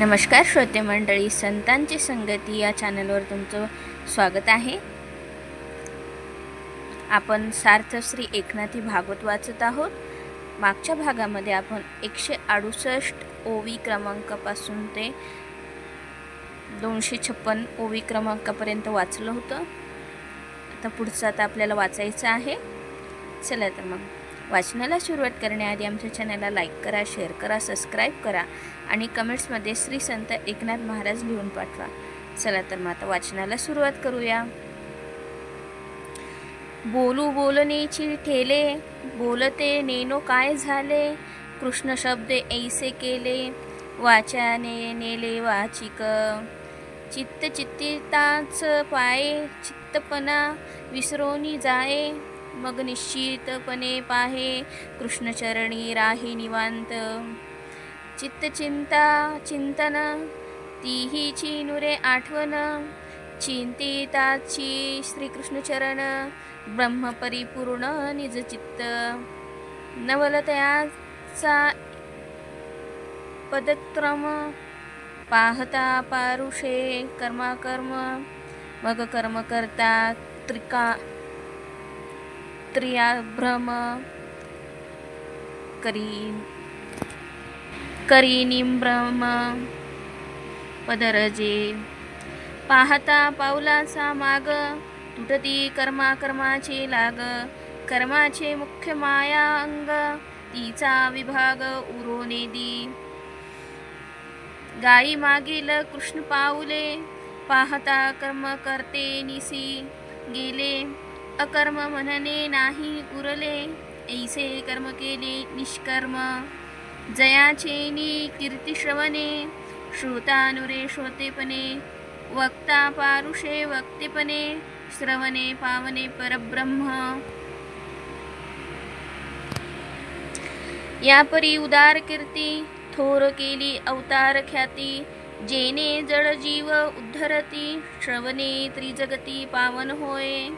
नमस्कार श्रोते मंडळी, संतांची संगती या चॅनलवर तुमचं स्वागत आहे। आपण सार्थ श्री एकनाथी भागवत वाचत आहोत। मागच्या भागामध्ये आपण 168 ओवी क्रमांकापासून ते 256 ओवी क्रमांकापर्यंत वाचलं होतं। आता पुढचं आपल्याला वाचायचं आहे। चला तर मग वाचनाला सुरुवात करण्याआधी आमच्या चॅनलला लाईक करा, शेअर करा, सबस्क्राईब करा आणि कमेंट्समध्ये श्री संत एकनाथ महाराज लिहून पाठवा। चला तर मग आता वाचनाला सुरुवात करूया। बोलू बोलण्याची ठेले, बोलते नेनो काय झाले, कृष्ण शब्द ऐसे केले, वाचाने नेले वाचिक, चित्त चित्तिताच पाये, चित्तपणा विसरोनी जाये, मग निश्चितपणे पाहे, कृष्णचरणी राही निवांत, चित्त चिंता चिंतन, तीहीची नुरे आठवण, चिंतिताची श्रीकृष्णचरण, ब्रह्म परिपूर्ण निज चित्त, नवलतयाचा पदक्रम, पाहता पारुषे कर्माकर्म, मग कर्म करता त्रियाभ्रम, करी निम्ब्रम पदरजे, पाहता पावलाचा माग, तुटती कर्माचे लाग, कर्माचे मुख्य माया अंग, तिचा विभाग उरोनेदी, गायी मागील कृष्ण पाऊले, पाहता कर्म करते निसी गेले, अकर्म म्हणणे नाही उरले, ऐसे कर्म केले निष्कर्म, जयाचे नि कीर्ती श्रवणे, श्रोतानुरे श्रोतेपणे, वक्ता पारुषे वक्तेपणे, श्रवणे पावने परब्रह्म, यापरी उदार कीर्ती, थोर केली अवतार ख्याती, जेने जड जीव उद्धरती, श्रवणे त्रिजगती पावन होय,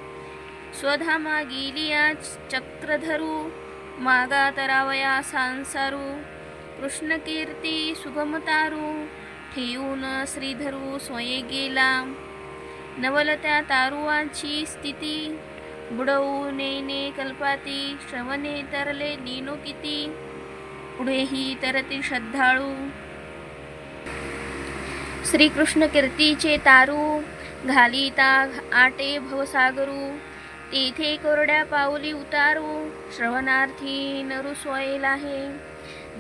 स्वधामा गेलिया चक्रधरू, मागा तरावया सांसारू, कृष्ण कीर्ती सुगमतारू, ठेवून श्रीधरू स्वये गेला, नवलत्या तारुवाची स्थिती, बुडवू नेने कल्पाती, श्रवणे तरले नेनो किती, पुढेही तरती श्रद्धाळू, श्रीकृष्ण कीर्तीचे तारू, घालिता आटे भवसागरू, तेथे कोरड्या पाऊली उतारू, श्रवणार्थी नरु सोयेल आहे,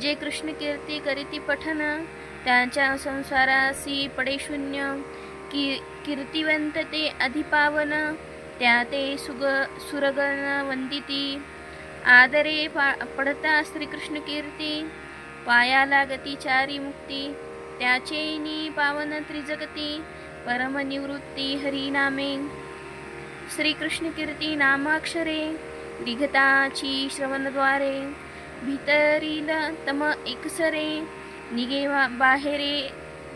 जे कृष्ण कीर्ती करीती पठन, त्यांच्या संसारासी पडे शून्य, कीर्तिवंत ते अधिपावन, त्या ते सुरगण वंदिती, आदरे पडता श्रीकृष्ण कीर्ती, पायाला गती चारी मुक्ती, त्याचे नि पावन त्रिजगती, परमनिवृत्ती हरिनामे, श्रीकृष्ण कीर्ती नामाक्षरे, निघताची श्रवणद्वारे, भीतरील तम एकसरे, निगे बाहेरे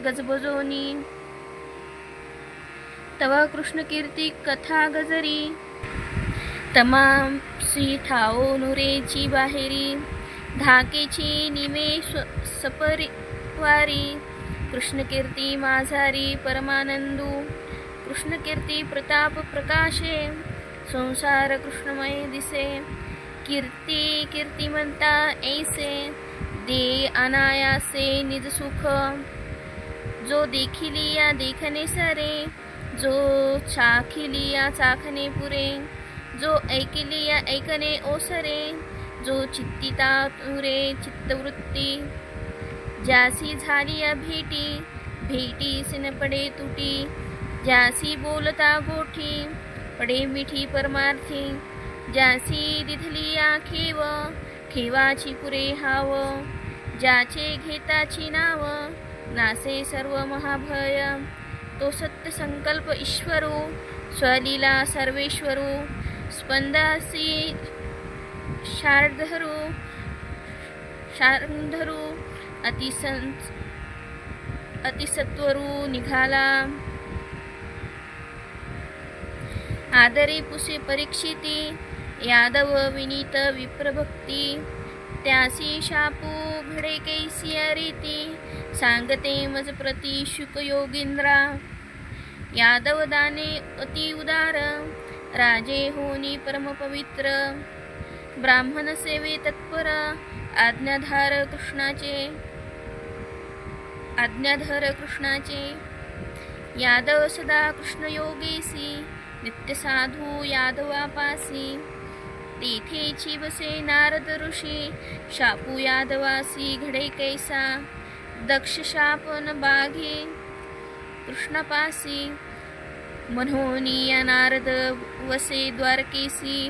गजबजोनी, तव कृष्ण कीर्ती कथा गजरी, तमासी ठाओ नुरेची बाहेरी, धाकेची निमे सपरिवारी, कृष्ण कीर्ती माझारी परमानंदू, कृष्ण कीर्ती प्रताप प्रकाशे, संसार कृष्णमय दिसे, कीर्तिमंता ऐसे, दे अनायासे निज सुख, जो देखिलिया देखने सरे, जो चाखिलिया चाखने पुरे, जो ऐकिलिया ऐकणे ओसरे, जो चित्तिता तुरे चित्तवृत्ती, ज्यासी झालिया भेटी सिन पडे तुटी, ज्यासी बोलता गोठी, पडे मिठी परमार्थी, ज्यासी दिधलिया खेव, खेवाची पुरे हाव, ज्याचे घेताची नाव, नासे सर्व महाभय, तो सत्य संकल्प ईश्वरू, स्वलीला सर्वेश्वरू, स्पंदासी शार्धरू अतिसत्वरू निघाला, आदरे पुसे परीक्षिती, यादव विनीत विप्रभक्ती, त्यासी शापू घडे कैसिया रीती, सांगते मज प्रति शुक योगींद्रा यादव दाने अति उदार राजे होनी परम पवित्र ब्राह्मण सेवे तत्पर आज्ञाधार कृष्णाचे यादव सदा कृष्ण योगेसी नित्य साधू यादवापासी तेथेची बसे नारद ऋषी शापू यादवासी घडे कैसा दक्ष शापन बाघे कृष्णापासी मनोनी या नारद वसे द्वारकेसी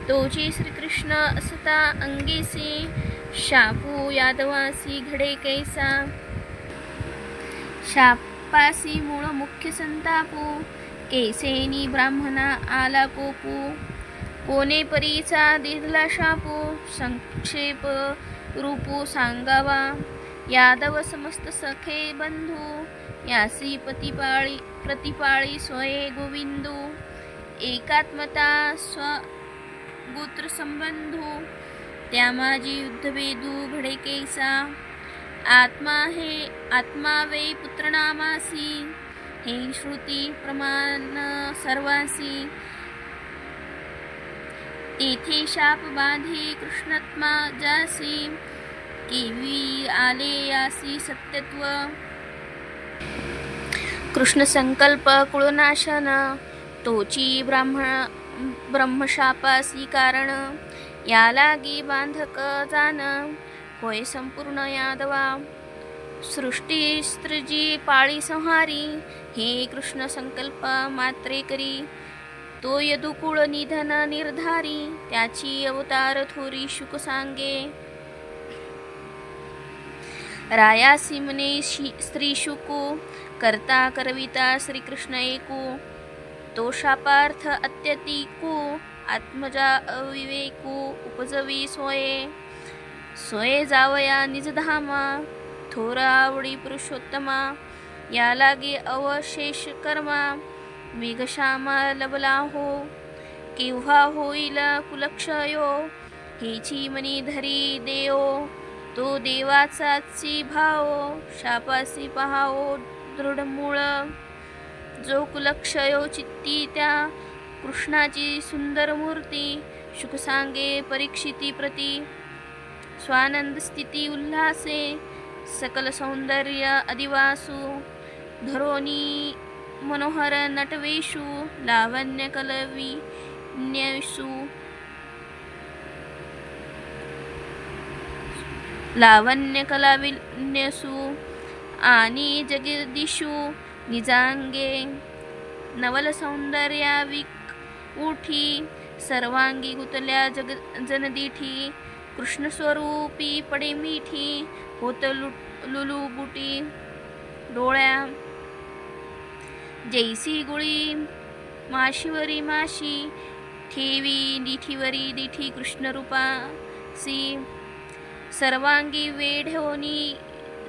तोची श्रीकृष्ण असता अंगेसी शापू यादवासी घडे कैसा शापासी मूळ मुख्य संतापू केसेनी ब्राह्मणा आला कोपू कोणे परीचा दिला शापू संक्षेप रूपू सांगावा यादव समस्त सखे बंधू यासी प्रतिपाळी स्वये गोविंदू एकात्मता स्वगोत्र संबंधू त्या माझी युद्धवेदू घडे कैसा आत्मा वे पुत्रनामासी हे श्रुती प्रमाण सर्वासी तेथे शाप बांधी कृष्णात्मा जासी केवी आले यासी सत्यत्व कृष्ण संकल्प कुळनाशन तोची ब्रह्मशापासी कारण या लागी बांधक जान होय संपूर्ण यादवा सृष्टी स्त्रीजी पाळी संहारी हे कृष्ण संकल्प मात्रे करी तो यदुकुळ निधन निर्धारी त्याची अवतार थोरी शुक सांगे रायासी मने श्री शुकू करता करविता श्रीकृष्ण एकू तो शापार्थ अत्यतिकू आत्मजा अविवेकू उपजवी सोये जावया निजधामा थोरा आवडी पुरुषोत्तमा या लागे अवशेष कर्मा मेघश्यामा लबला हो केव्हा होईल कुलक्षयो हेची मनी धरी देओ तो देवाचाची भाव शापासी पहाओ दृढमूळ जो कुलक्षयो चित्ती त्या कृष्णाची सुंदर मूर्ती शुक सांगे परीक्षिती प्रती स्वानंद स्थिती उल्हासे सकल सौंदर्य अधिवासू धरोनी मनोहर नटवेशू लावण्य कलाविन्यसू आणि जगदीशू निजांगे नवल सौंदर्याविक उठी सर्वांगी गुतल्या जनदीठी कृष्ण स्वरूपी पडे मिठी होत लुलुबुटी डोळ्या जैसी गुळी माशीवरी माशी ठेवी दिठीवरी दिठी कृष्ण रूपासी सर्वांगी वेढोनी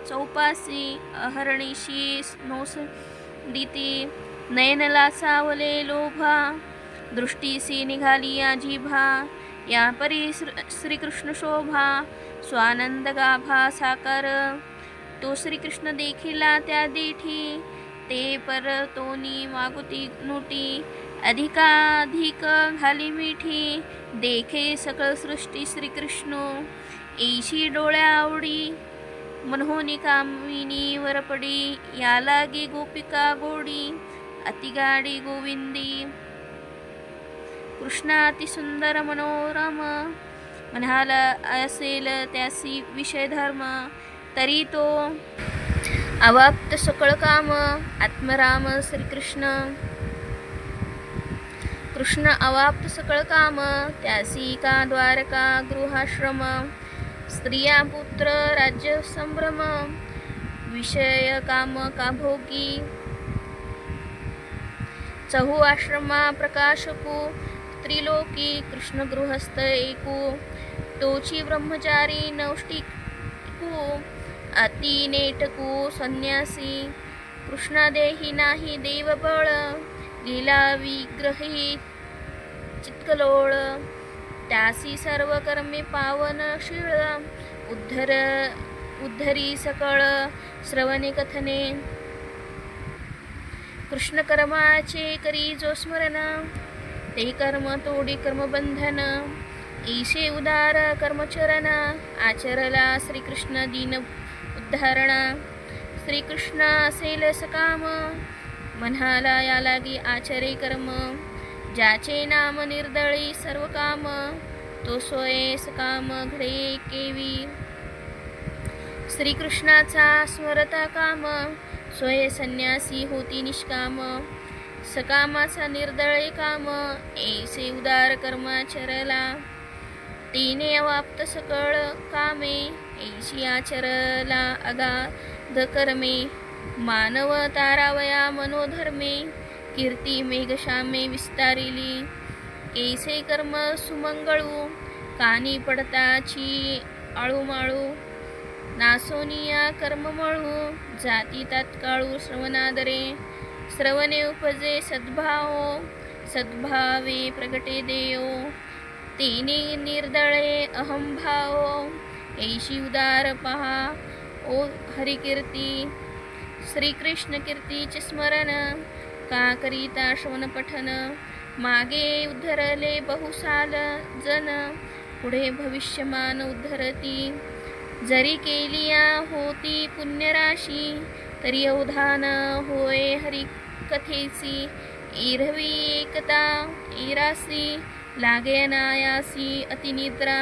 चौपासी अहरणीशी नोस दिती नयनला सावले लोभा दृष्टीसी निघाली जिभा या परी श्रीकृष्ण शोभा स्वानंद गाभा साकार तो श्रीकृष्ण देखिला त्या देठी ते पर तोनी मागुती नोटी अधिकाधिक घाली मिठी देखे सकळ सृष्टी श्रीकृष्ण ऐशी डोळ्या आवडी मनोनी कामिनी वरपडी या लागी गोपिका गोडी अतिगाडी गोविंदी कृष्णा अति सुंदर मनोरम म्हणाला असेल त्यासी विषय धर्म तरी तो अवाप्त सकळ काम आत्मराम श्रीकृष्ण कृष्ण अवाप्त सकळ काम त्यासी का द्वारका गृहाश्रम स्त्रिया पुत्र राज्य संभ्रम विषय काम का भोगी चहू आश्रमा प्रकाशकू त्रिलोकी कृष्ण गृहस्थ एकू तोची ब्रह्मचारी नौष्टिकू अति नेटकू संन्यासी कृष्णा देही नाही देवबळ लीला विग्रही चित्कलोळ त्यासी सर्व कर्मे पावनशीळ उद्धर उद्धरी सकळ श्रवणे कथने कृष्ण कर्माचे करी जो स्मरण ते कर्म तोडी कर्मबंधन ईशे उदार कर्मचरण आचरला श्रीकृष्ण दीन उद्धारण श्रीकृष्ण असेल सकाम म्हणाला या लागी आचरे कर्म ज्याचे नाम निर्दळी सर्व काम तो सोये सकाम घडे केवी श्रीकृष्णाचा स्मरता काम सोये संन्यासी होती निष्काम सकामाचा निर्दळे काम ऐसे उदार कर्माचरला तिने अवाप्त सकळ कामे ऐशी आचरला अगाध कर्मे मानव तारावया मनोधर्मे कीर्ती मेघश्यामे विस्तारिली कैसे कर्म सुमंगळू कानी पडताची आळूमाळू नासोनिया कर्ममळू जाती तात्काळू श्रवणादरे श्रवणे उपजे सद्भाव सद्भावे प्रगटे देयो तिने निर्दळे अहंभाव ऐशी उदार पहा ओ हरिकीर्ती श्रीकृष्ण कीर्तीचे स्मरण का करिता श्रवण पठन मागे उद्धरले बहुसाल जन पुढे भविष्यमान उद्धरती जरी केलिया होती पुण्यराशी तरी अवधान होय हरिकथेसी इरवी एकता इरासी लागे अनायासी अतिनिद्रा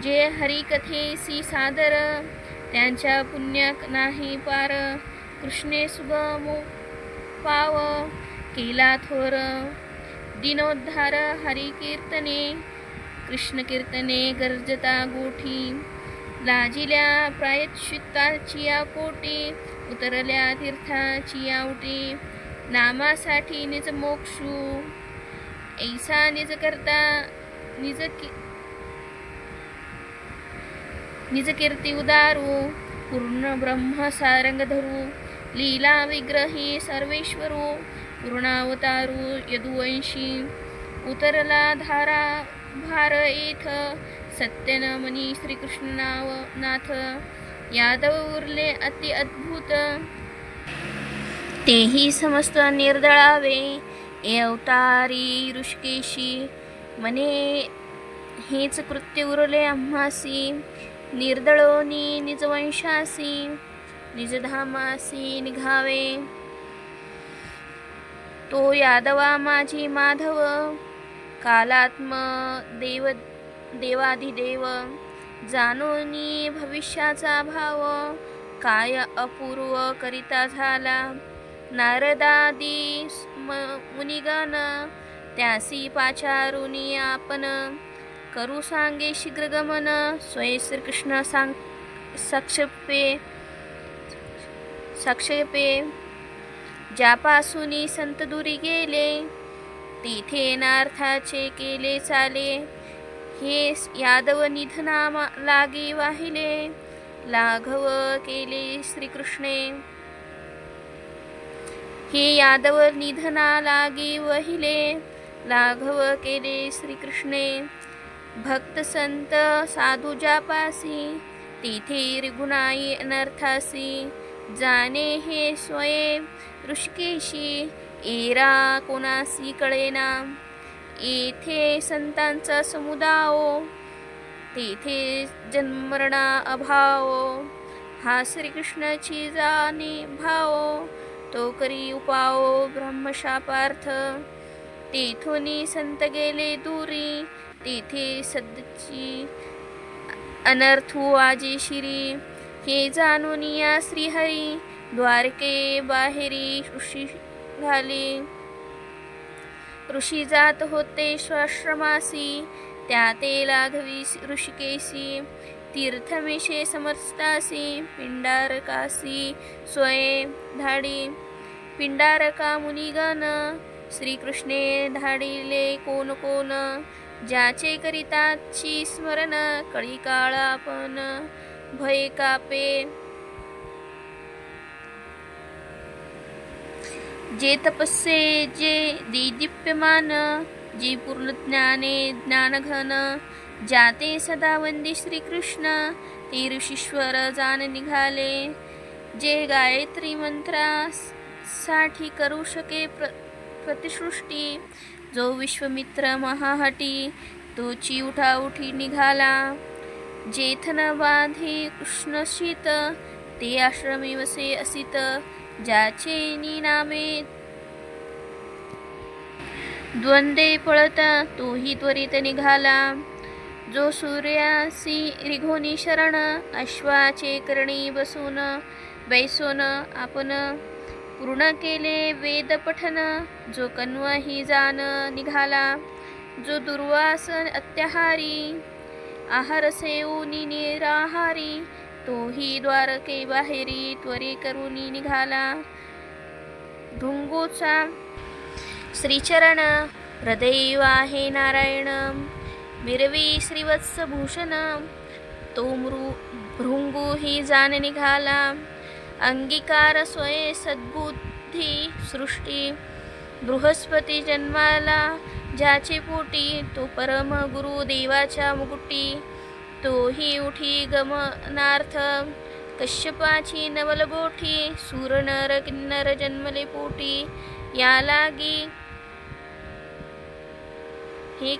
जे हरिकथेसी सादर त्यांच्या पुण्याक नाही पार कृष्णे सुगम पाव केला थोर दिनोद्धार हरिकीर्तने कृष्ण कीर्तने गर्जता गोठी लाजिल्या प्रायश्चित्ताची पोटी उतरल्या तीर्थाची आवटी नामासाठी निज मोक्षू ऐसा निज करता निज कीर्ती उदारू पूर्ण ब्रह्म सारंग धरू लीला विग्रही सर्वेश्वरू पूर्णावतारू यदुवंशी उतरला धारा भार येथ सत्यन मनी श्रीकृष्ण नाव नाथ यादव उरले अति अद्भुत तेही समस्त निर्दळावे ए अवतारी ऋषिकेशी मने हेच कृत्य उरले आम्हासी निर्दळोनी निजवंशासी निजधामासी निघावे तो यादवा माझी माधव कालात्म देवाधिदेव जाणोनी भविष्याचा भाव काय अपूर्व करिता झाला नारदादी मुनिगण त्यासी पाचारुनी आपण करू सांगे शीघ्रगमन स्वय श्रीकृष्ण साक्षेपे ज्यापासूनी संत दुरी गेले तेथे नार्थाचे केले चाले हे यादव निधना लागे वाहिले लाघव केले श्रीकृष्णे हे यादव निधना लागे वहिले लाघव केले श्रीकृष्णे भक्त संत साधू जापासी तेथे रिगुणाई अनर्थासी जाणे हे स्वये ऋषिकेशी एरा कोणासी कळेना येथे संतांचा समुदाय तेथे जन्मरणा अभाव हा श्रीकृष्णाची जाणे भाव तो करी उपाओ ब्रह्मशापार्थ तेथोनी संत गेले दूरी तेथे सदची अनर्थू आजी शिरी हे जाणून या श्रीहरी द्वारके बाहेरी ऋषी झाले ऋषी जात होते स्वाश्रमासी त्या ते लाघवी ऋषिकेशी तीर्थमिषे समर्स्तासी पिंडारकासी स्वये धाडी पिंडारका मुनिगण श्रीकृष्णे धाडिले कोण कोण ज्याचे करिताची स्मरण कळी काळापण भय कापे जे तपस्से जे दीदीप्यमान जे पूर्ण ज्ञाने ज्ञानघन जाते सदा वंदे श्रीकृष्ण ते ऋषीश्वर जाण निघाले, जे गायत्री मंत्रासाठी करू शके प्रतिसृष्टी. जो विश्वमित्र महाहटी, तोची उठाउठी निघाला. जेथ न बांधे कृष्णशीत, ते आश्रमी वसे असित. ज्याचे निनामे द्वंद्वे पळता, तोही त्वरित निघाला. जो सूर्यासी रिघोनी शरण, अश्वाचे करणी बैसोन आपण पूर्ण केले वेद पठन. जो कण्वही जाण निघाला, जो दुर्वासन अत्याहारी, आहार सेऊनी निराहारी. तोही द्वारके बाहेरी, त्वरे करूनी निघाला. भृंगोचा श्रीचरण, हृदय आहे नारायण. मिरवी श्रीवत्सभूषण, तो भृंगू ही जाण निघाला. अंगीकार स्वये सद्बुद्धी सृष्टी, बृहस्पती जन्माला ज्याचे पोटी. तो परम गुरु देवाच्या मुकुटी, तोही उठी गमनार्थ. कश्यपाची नवलगोठी, सूर नर किन्नर जन्मले पोटी. या लागी हे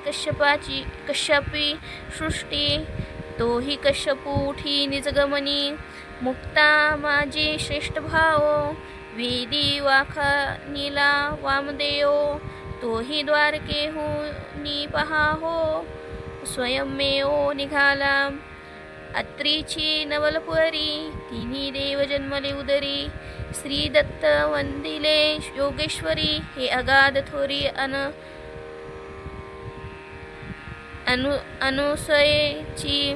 कश्यपी सृष्टी, तोही कश्यपू उठी निजगमनी. मुक्ता माझे श्रेष्ठ भाव, वेदी वाखानीला वामदेव. तोही द्वारके होनी पहा हो, स्वयंमेव निघाला. अत्रीची नवलपरी, तिन्ही देव जन्मले उदरी. श्री दत्त वंदिले योगेश्वरी, हे अगाध थोरी अनुसयेची.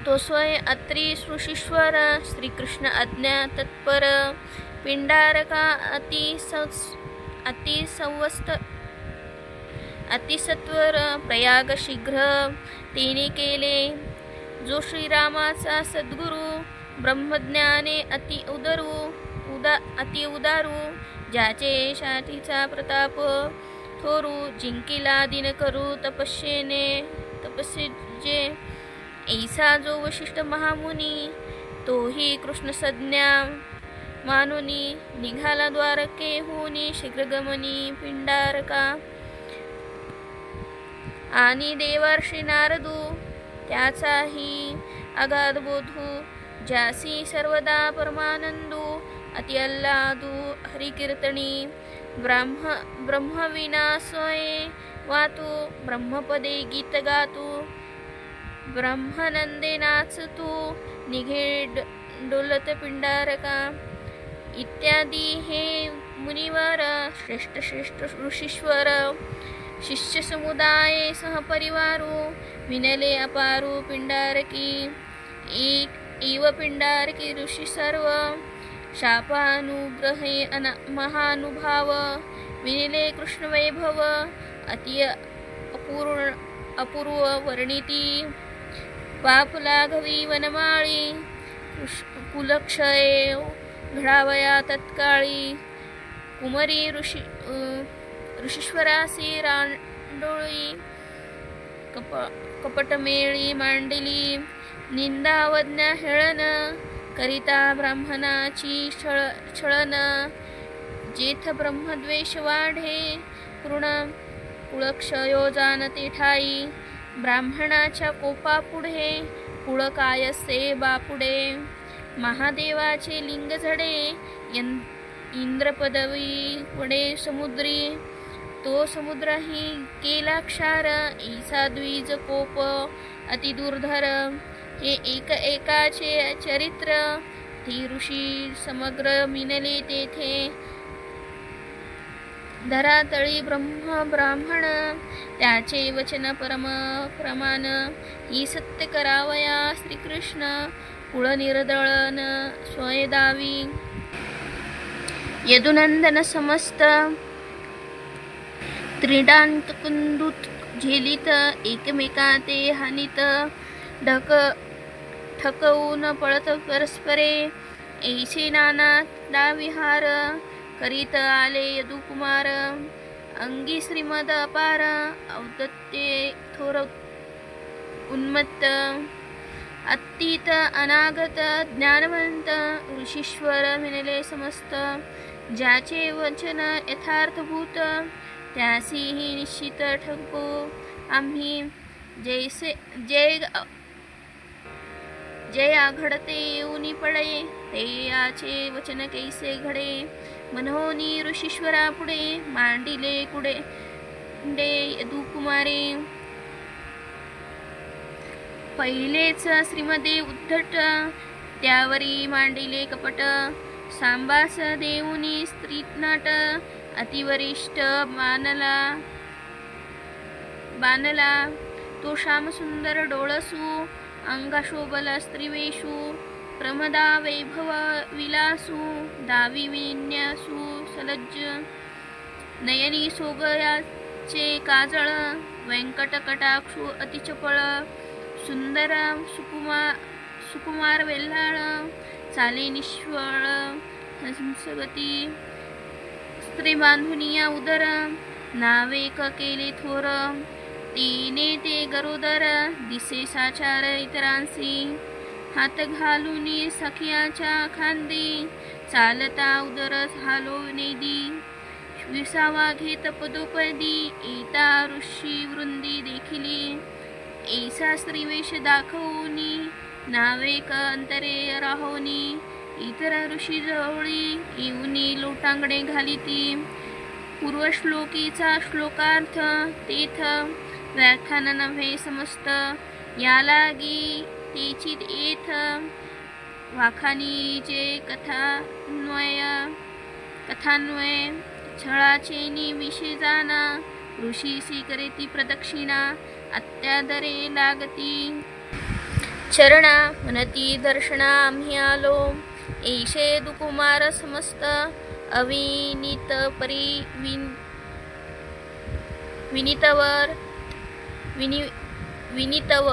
तो स्वय अत्री ऋषीश्वर, श्रीकृष्ण आज्ञा तत्पर. पिंडारका अतिसत्वर, प्रयाग शीघ्र तिने केले. जो श्रीरामाचा सद्गुरु, ब्रह्मज्ञाने अति उदारू. ज्याचे शाठीचा प्रताप थोरू, जिंकिला दिन करू तपस्येजे. ऐसा जो वशिष्ठ महामुनी, तोही कृष्ण संज्ञा मानुनी. निघाला द्वारके होनी शीघ्रगमनी पिंडारका. आणि देवर्षी नारदू, त्याचाही अगाध बोधू. ज्यासी सर्वदा परमानंदू, अति अल्लादू हरिकीर्तनी. ब्रह्मविना स्वये वातू, ब्रह्मपदे गीत गातू. ब्रह्मानंदे नाचतू, निघे डोलत पिंडारका. इत्यादी हे मुनिवर, श्रेष्ठ ऋषीश्वर. शिष्य समुदाय सहपरिवारू, विनले अपारू पिंडारकी. इव पिंडारकी ऋषी सर्व, शापानुग्रहे महानुभाव. विनिले कृष्ण वैभव, अति अपूर्व वर्णिती. पाप लाघवी वनमाळी, कुलक्षय घडावया तत्काळी. कुमरी ऋषीश्वरासी रांडोळी, कपटमेळी मांडली. निंदावज्ञा हेळन, करिता ब्राह्मणाची छळन. जेथ ब्रह्मद्वेष वाढे, कृण कुळक्षयो जाणते ठाई. ब्राह्मणाच्या कोपा पुढे, कुळ कायसे बापुडे. महादेवाचे लिंग झडे, इंद्र पदवी वडे समुद्री. तो समुद्रही केला क्षार, ऐसा द्विज कोप अति दुर्धर. हे एकाचे चरित्र, ती ऋषी समग्र मिनले तेथे. धरातळी ब्राह्मण, त्याचे वचन परम प्रमाण. ही सत्य करावया श्रीकृष्ण, कुळ निर्दळन स्वयदावी. यदुनंदन समस्त त्रिडांत कुंदूत झेलित. एकमेका ते हानित, ठकवून पळत परस्परे. ऐसे नाना डाविहार, करीत आले यदुकुमार. अंगी श्रीमद अपार, औदत्ते थोर उन्मत्त. अतीत अनागत ज्ञानवंत ऋषीश्वर विनले समस्त, ज्याचे वचन यथार्थभूत त्यासीही निश्चित ठगो आम्ही। जैसे जय आघडते येऊनी पडे, ते याचे वचन कैसे घडे, मनोनी ऋषीश्वरा पुढे मांडिले कुडे यदुकुमारे। पहिलेच श्रीमदे उद्धट त्यावरी मांडिले कपट, सांबास देऊनी स्त्रीनट अतिवरिष्ठ बानला तो श्यामसुंदर डोळसू, अंगाशोभला स्त्रीवेशू, प्रमदा वैभव विलासू, दावी विन्यासू सलज्ज, नयनी सोगयाचे काजळ, व्यंकटकटाक्षू अतिचपळ, सुंदर सुकुमार वेल्हाळ, चाले निश्वळ हंसगती, स्त्री बांधुनिया उदर, नावेक केले थोर, तिने ते गरोदर, दिसे साचार इतरांसी, हात घालूनी सखियाच्या खांदी, चालता उदर हालो नेदी, विसावा घेत पदोपदी, एता ऋषी वृंदी देखिली, ऐसा स्त्रीवेश दाखवूनी, नावेक अंतरे राहोनी, इतर ऋषी जवळी येऊनी लोटांगणे घालिती। पूर्वश्लोकीचा श्लोकार्थ तेथ व्याख्यान नव्हे समस्त, यालागी तेचित येथ वाखानीचे कथान्वय, छळाचे विषय जाना, ऋषीसी करेती प्रदक्षिणा, अत्यादरे लागती, चरणा मनती दर्शना आम्ही आलो, ऐशे दुकुमार समस्त, अविनीत परी विनीतव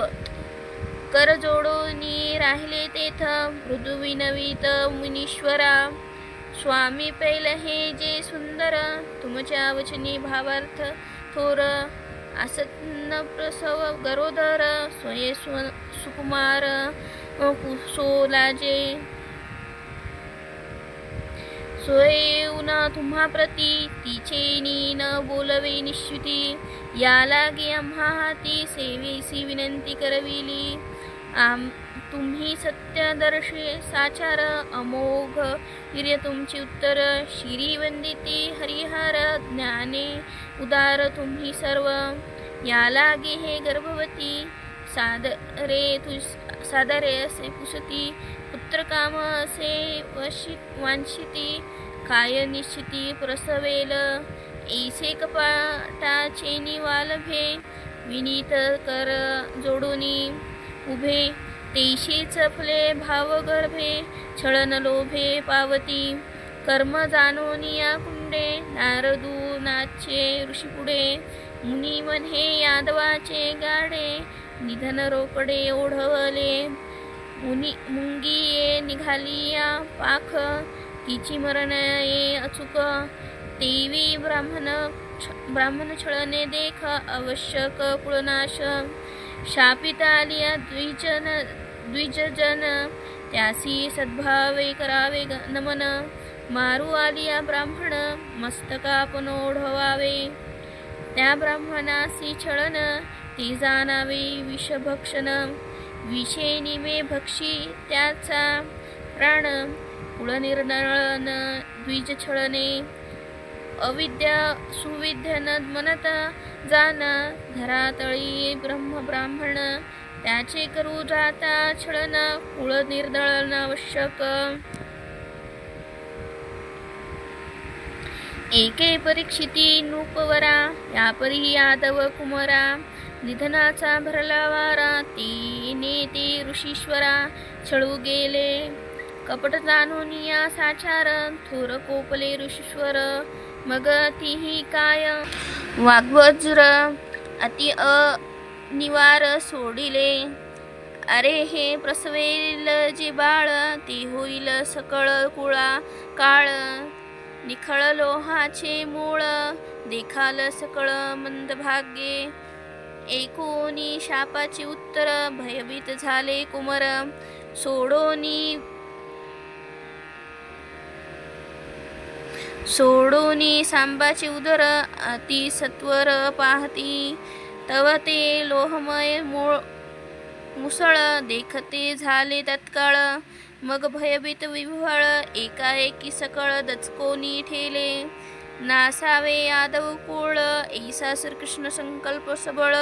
कर जोडोनी राहिले तेथ, मृदु विनवित मुनीश्वरा, स्वामी पैल हे जे सुंदर, तुमच्या वचनी भावार्थ थोर, आसन्न प्रसव गरोदर, स्वये सुकुमार सोलाजे, सोयेऊन तुम्हा प्रती, तिचे न बोलवे निश्चिती, यालागी आम्हा हाती सेवेसी विनंती करविली, तुम्ही सत्यदर्शी साचार, अमोघ वीर्य तुमची उत्तर, शिरी वंदिती हरिहर, ज्ञाने उदार तुम्ही सर्व, यालागी हे गर्भवती, सादरे असे पुसती, पुत्रकाम असे वांछिती, काय निश्चिती प्रसवेल, ऐसे कपाटाचे निवालभे, विनीत कर जोडूनी उभे, तेशीच फले भावगर्भे, छळन लोभे पावती, कर्म जाणोनिया कुंडे, नारदू नाचे ऋषीपुढे, मुनी म्हणे यादवाचे गाडे, निधन रोकडे ओढवले, मुंगी निघालिया पाख, तिची मरण ये अचूक, देवी ब्राह्मण छळने देख, आवश्यक कुळनाश, शापित आलिया द्विजजन, त्यासी सद्भावे करावे नमन, मारू आलिया ब्राह्मण, मस्तकापण ओढवावे, त्या ब्राह्मणासी छळन, ते जाणावे विषभक्षण, विषे निवे भक्षी त्याचा प्राण, कुळनिर्नळन द्विज छळणे, अविद्या सुविद्या न मनत जाण, धरातळी ब्राह्मण, त्याचे करू जाता छळन, कुळ निर्दळन आवश्यक, एके परीक्षिती नृपवरा, यापरी यादव कुमरा, निधनाचा भरला वारा, तिने ते ऋषीश्वरा, छळू गेले कपट जाणून या साचार, थोर कोपले ऋषीश्वर, मग तिही काय वाग्वज्र अति अनिवार सोडिले, अरे हे प्रसवेल जे बाळ, ते होईल सकळ कुळा काळ, निखळ लोहाचे मूळ, देखाल सकळ मंद भाग्ये, ऐकोनी शापाची उत्तर, भयभीत झाले कुमर. सोडोनी सांबाचे उदर, अति सत्वर पाहती. तव ते लोहमय मुसळ, देखते झाले तत्काळ. मग भयभीत विव्हळ, एकाएकी सकळ दचकोनी ठेले. नासावे यादव कुळ, ऐसा श्रीकृष्ण संकल्प सबळ.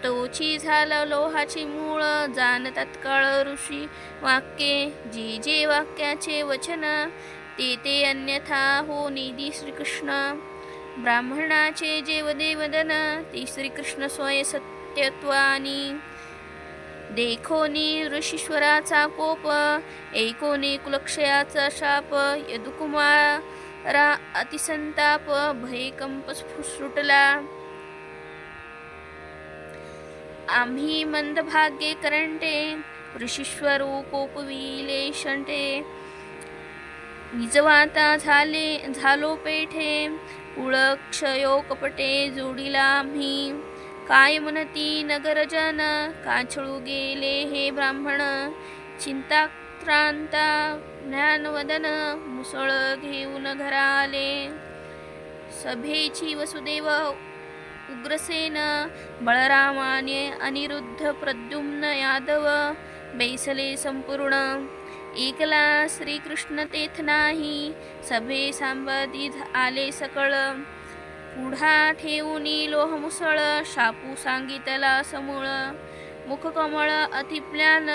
तोची झाला लोहाची मूळ, जाण तत्काळ ऋषी वाक्ये. जे जे वाक्याचे वचन, ते ते अन्यथा हो निधी श्रीकृष्ण. ब्राह्मणाचे जे वदे वदन, ते श्रीकृष्ण स्वय सत्यत्वानी. देखोनी ऋषीश्वराचा कोप, ऐकोनी कुलक्षयाचा शाप. यदुकुमारा अतिसंताप, भयकंप सुटला. आम्ही मंदभाग्ये करंटे, ऋषीश्वरो कोपविले शंटे. निजवाता झालो पेठे, कुळक्षयो कपटे जोडिला आम्ही. काय म्हणती नगरजन, काछळू गेले हे ब्राह्मण. चिंताक्रांता ज्ञानवदन, मुसळ घेऊन घरा आले. सभेची वसुदेव उग्रसेन, बळरामाने अनिरुद्ध प्रद्युम्न यादव. बैसले संपूर्ण, एकला श्रीकृष्ण तेथ नाही. सभे सांबादी आले सकळ. पुढा ठेवूनी लोह मुसळ, शापू सांगितला समूळ. मुखकमळ अतिप्ल्यान,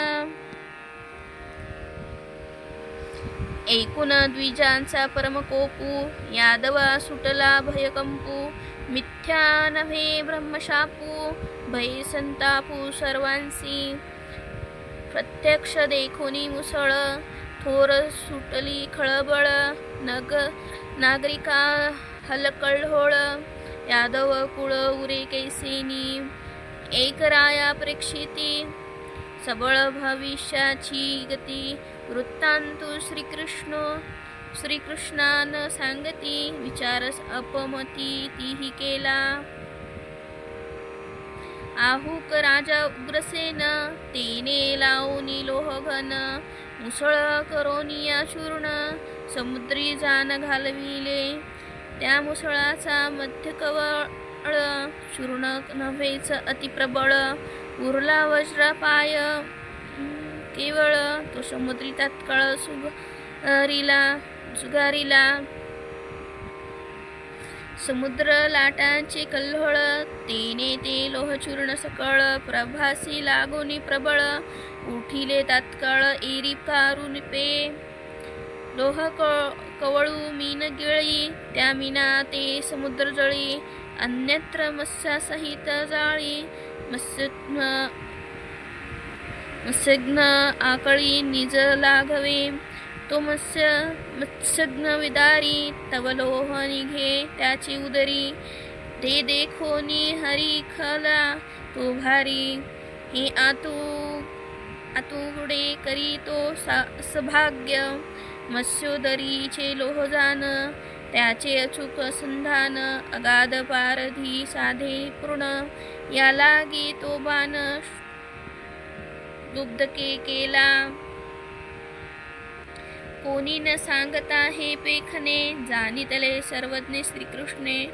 ऐकून द्विजांचा परमकोपू. यादवा सुटला भयकंपू, मिथ्या नव्हे ब्रह्मशापू. भय संतापू सर्वांसी, प्रत्यक्ष देखोनी मुसळ. थोर सुटली खळबळ, नागरिका हलकल्होळ. यादव कुळ उरे कैसेनी, एक राया प्रेक्षिती. सबळ भविष्याची गती, वृत्तांतु श्रीकृष्णान सांगती. विचारस अपमती तीही केला. आहुक राजा उग्रसेन, तेने लावूनी लोहघन. मुसळ करोनिया चूर्ण, समुद्री जान घालविले. त्या मुसळाचा मध्य कवळ, चूर्ण नव्हेच अतिप्रबळ. उरला वज्रपाय केवळ, तो समुद्री तात्काळ सुगारीला. समुद्र लाटांचे कल्लोळ, तेने ते लोहचूर्ण सकळ. प्रभासी लागोनी प्रबळ, उठिले तात्काळ एरी कारून पे. लोह कवळू मीन गिळी, त्या मीना ते समुद्र जळी. अन्यत्र मत्स्यासहित जाळी, मत्स्यघ्न आकळी निज लाघवे. तो मत्स्यघ्न विदारी, तव लोह निघे त्याची उदरी. ते देखोनी हरी खला, तो भारी. हे आतुडे करी तो सभाग्य. मत्स्योदरीचे लोहजान, त्याचे अचूक संधान. अगाध पारधी साधे पूर्ण, या लागी तो बाण दुग्धके केला. कोणी न सांगता हे पेखणे, जाणितले सर्वज्ञ श्रीकृष्णे.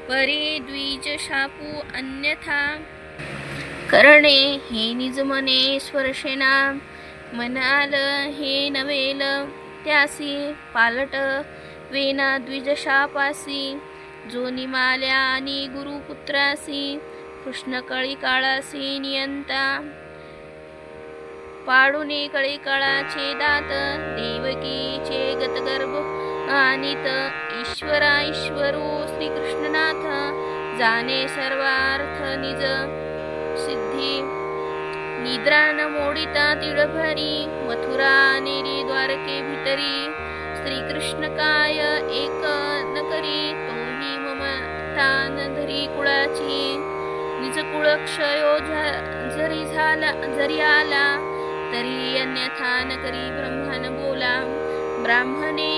परी द्विज शापू अन्यथा, करणे हे निज मने स्वर्शेना. म्हणाल हे नवेल त्यासी, पालट वेना द्विज शापासी. जो निमाल्या आणि गुरुपुत्रासी, कृष्ण कळी काळासी नियंता. पाडुने कळी काळाचे दात, देवकीचे गतगर्भ आणित. ईश्वरा ईश्वरो श्रीकृष्णनाथ, जाणे सर्वार्थ निज सिद्धी. निद्रा न मोडिता तिळभरी, मथुरा नेली द्वारके भितरी. श्रीकृष्ण काय एक न करी, तोही ममता न धरी कुळाची. निज कुळ क्षयो जरी आला, तरी अन्यथा न करी ब्रह्मन बोला. ब्राह्मणे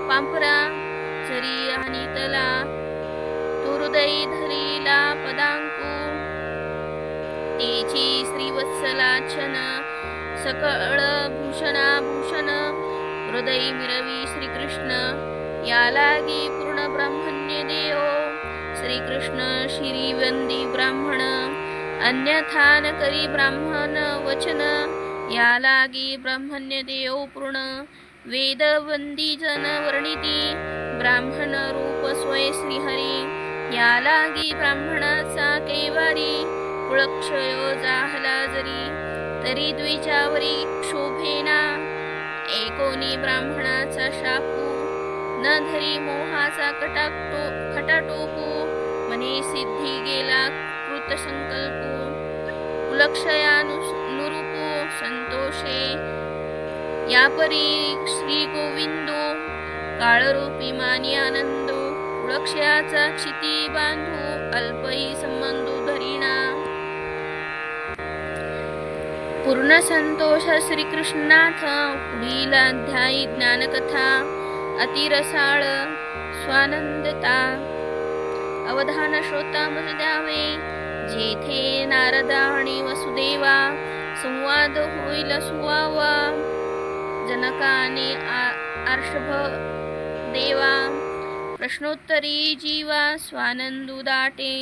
पांपरा जरी आणि तला, हृदय धरिला पदांकू तेची श्रीवत्सलाचन सकळ भूषणाभूषण हृदय मिरवी श्रीकृष्ण या लागी पूर्ण ब्राह्मण्य देव श्रीकृष्ण श्रीवंदी ब्राह्मण अन्यथा न करी ब्राह्मण वचन या लागी ब्राह्मण्य देव पूर्ण वेद वंदी जन वर्णिती ब्राह्मण रूप स्वय श्रीहरी या लागी ब्राह्मणाचा कैवारी कुळक्षय जाहला जरी तरी द्विजावरी क्षोभेना एकोनी ब्राह्मणाचा शापू न धरी मोहाचा खटाटोपू मने सिद्धी गेला कृत संकल्पू कुलक्षयानुरूपू संतोषे या परी श्री गोविंदो काळरूपी मानी आनंदो कुलक्षयाचा क्षिती बांधू अल्पही संबंधो धरिणा पूर्ण संतोष श्रीकृष्णाथ पुढील अध्यायी ज्ञानकथा अतिरसाळ स्वानंदता अवधान श्रोता मज द्यावे जेथे नारदा आणि वसुदेवा संवाद होईल सुवावा जनकाने आर्षभ देवा प्रश्नोत्तरी जीवा स्वानंदू दाटे